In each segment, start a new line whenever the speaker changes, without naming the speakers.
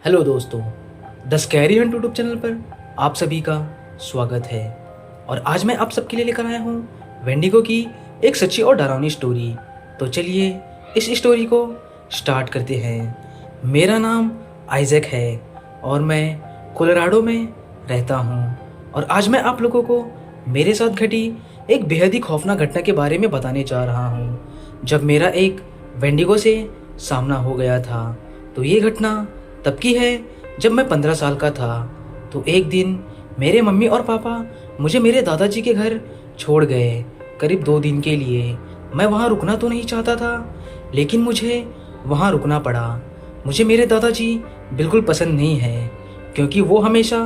Hello दोस्तों, the scary Hunt YouTube channel पर आप सभी का स्वागत है। और आज मैं आप सबके लिए लेकर आया हूँ वेंडिगो की एक सच्ची और डरावनी स्टोरी। तो चलिए इस स्टोरी को स्टार्ट करते हैं। मेरा नाम आइजैक है और मैं कोलोराडो में रहता हूँ। और आज मैं आप लोगों को मेरे साथ घटी एक बेहद ही खौफनाक घटना के बारे में बताने जा रहा हूँ, जब मेरा एक वेंडिगो से सामना हो गया था। तो ये घटना तब की है जब मैं 15 साल का था। तो एक दिन मेरे मम्मी और पापा मुझे मेरे दादाजी के घर छोड़ गए करीब 2 दिन के लिए। मैं वहाँ रुकना तो नहीं चाहता था, लेकिन मुझे वहाँ रुकना पड़ा। मुझे मेरे दादाजी बिल्कुल पसंद नहीं है, क्योंकि वो हमेशा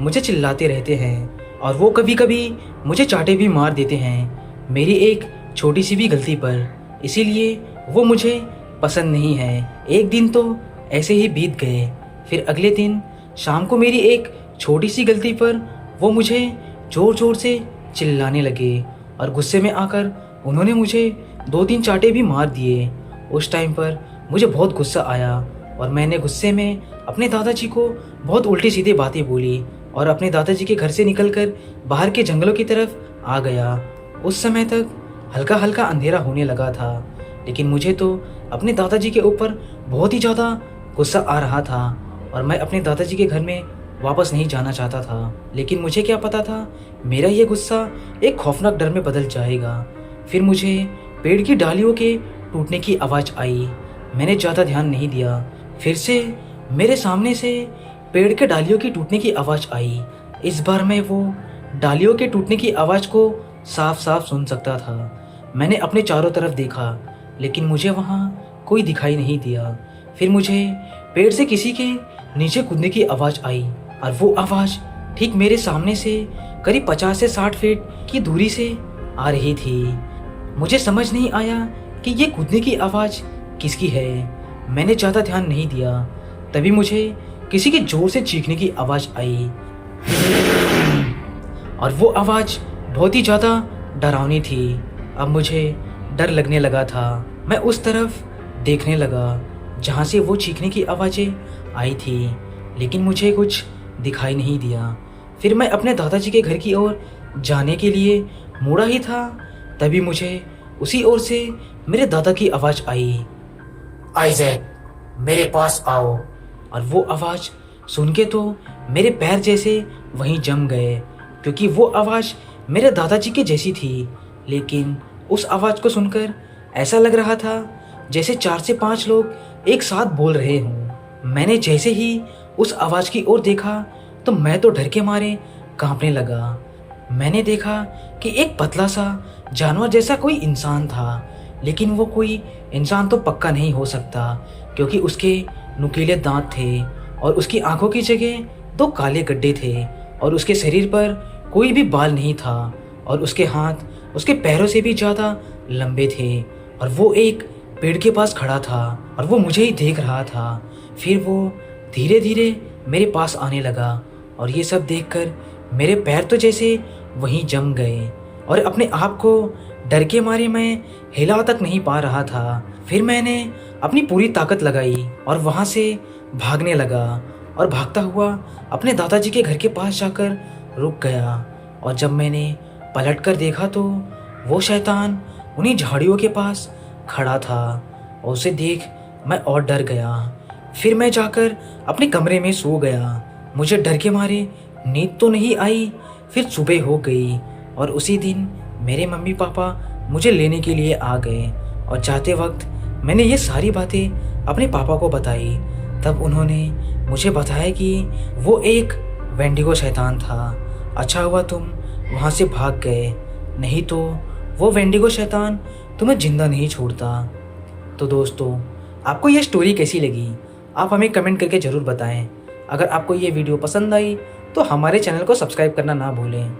मुझे चिल्लाते रहते हैं और वो कभी कभी मुझे चाटे भी मार देते हैं मेरी एक छोटी सी भी गलती पर। इसीलिए वो मुझे पसंद नहीं है। एक दिन तो ऐसे ही बीत गए। फिर अगले दिन शाम को मेरी एक छोटी सी गलती पर वो मुझे ज़ोर ज़ोर से चिल्लाने लगे और गुस्से में आकर उन्होंने मुझे 2-3 चाटे भी मार दिए। उस टाइम पर मुझे बहुत गुस्सा आया और मैंने गुस्से में अपने दादाजी को बहुत उल्टी सीधी बातें बोली और अपने दादाजी के घर से निकलकर बाहर के जंगलों की तरफ आ गया। उस समय तक हल्का हल्का अंधेरा होने लगा था, लेकिन मुझे तो अपने दादाजी के ऊपर बहुत ही ज़्यादा गुस्सा आ रहा था और मैं अपने दादाजी के घर में वापस नहीं जाना चाहता था। लेकिन मुझे क्या पता था मेरा ये गुस्सा एक खौफनाक डर में बदल जाएगा। फिर मुझे पेड़ की डालियों के टूटने की आवाज़ आई। मैंने ज़्यादा ध्यान नहीं दिया। फिर से मेरे सामने से पेड़ के डालियों की टूटने की आवाज़ आई। इस बार मैं वो डालियों के टूटने की आवाज़ को साफ साफ सुन सकता था। मैंने अपने चारों तरफ देखा, लेकिन मुझे वहाँ कोई दिखाई नहीं दिया। फिर मुझे पेड़ से किसी के नीचे कूदने की आवाज़ आई और वो आवाज़ ठीक मेरे सामने से करीब 50 से 60 फीट की दूरी से आ रही थी। मुझे समझ नहीं आया कि ये कूदने की आवाज़ किसकी है। मैंने ज़्यादा ध्यान नहीं दिया। तभी मुझे किसी के जोर से चीखने की आवाज़ आई और वो आवाज़ बहुत ही ज़्यादा डरावनी थी। अब मुझे डर लगने लगा था। मैं उस तरफ देखने लगा जहाँ से वो चीखने की आवाज़ें आई थी, लेकिन मुझे कुछ दिखाई नहीं दिया। फिर मैं अपने दादाजी के घर की ओर जाने के लिए मुड़ा ही था, तभी मुझे उसी ओर से मेरे दादा की आवाज़ आई, आइजैक मेरे पास आओ। और वो आवाज़ सुन के तो मेरे पैर जैसे वहीं जम गए, क्योंकि वो आवाज़ मेरे दादाजी के जैसी थी। लेकिन उस आवाज़ को सुनकर ऐसा लग रहा था जैसे 4 से 5 लोग एक साथ बोल रहे हों। मैंने जैसे ही उस आवाज़ की ओर देखा तो मैं तो डर के मारे कांपने लगा। मैंने देखा कि एक पतला सा जानवर जैसा कोई इंसान था, लेकिन वो कोई इंसान तो पक्का नहीं हो सकता, क्योंकि उसके नुकीले दांत थे और उसकी आंखों की जगह 2 काले गड्ढे थे और उसके शरीर पर कोई भी बाल नहीं था और उसके हाथ उसके पैरों से भी ज़्यादा लंबे थे। और वो एक पेड़ के पास खड़ा था और वो मुझे ही देख रहा था। फिर वो धीरे धीरे मेरे पास आने लगा और ये सब देखकर मेरे पैर तो जैसे वहीं जम गए और अपने आप को डर के मारे मैं हिला तक नहीं पा रहा था। फिर मैंने अपनी पूरी ताकत लगाई और वहाँ से भागने लगा और भागता हुआ अपने दादाजी के घर के पास जाकर रुक गया। और जब मैंने पलट कर देखा तो वो शैतान उन्हीं झाड़ियों के पास खड़ा था और उसे देख मैं और डर गया। फिर मैं जाकर अपने कमरे में सो गया। मुझे डर के मारे नींद तो नहीं आई। फिर सुबह हो गई और उसी दिन मेरे मम्मी पापा मुझे लेने के लिए आ गए और जाते वक्त मैंने ये सारी बातें अपने पापा को बताई। तब उन्होंने मुझे बताया कि वो एक वेंडिगो शैतान था। अच्छा हुआ तुम वहाँ से भाग गए, नहीं तो वो वेंडिगो शैतान तुम्हें जिंदा नहीं छोड़ता। तो दोस्तों, आपको ये स्टोरी कैसी लगी आप हमें कमेंट करके ज़रूर बताएं। अगर आपको ये वीडियो पसंद आई तो हमारे चैनल को सब्सक्राइब करना ना भूलें।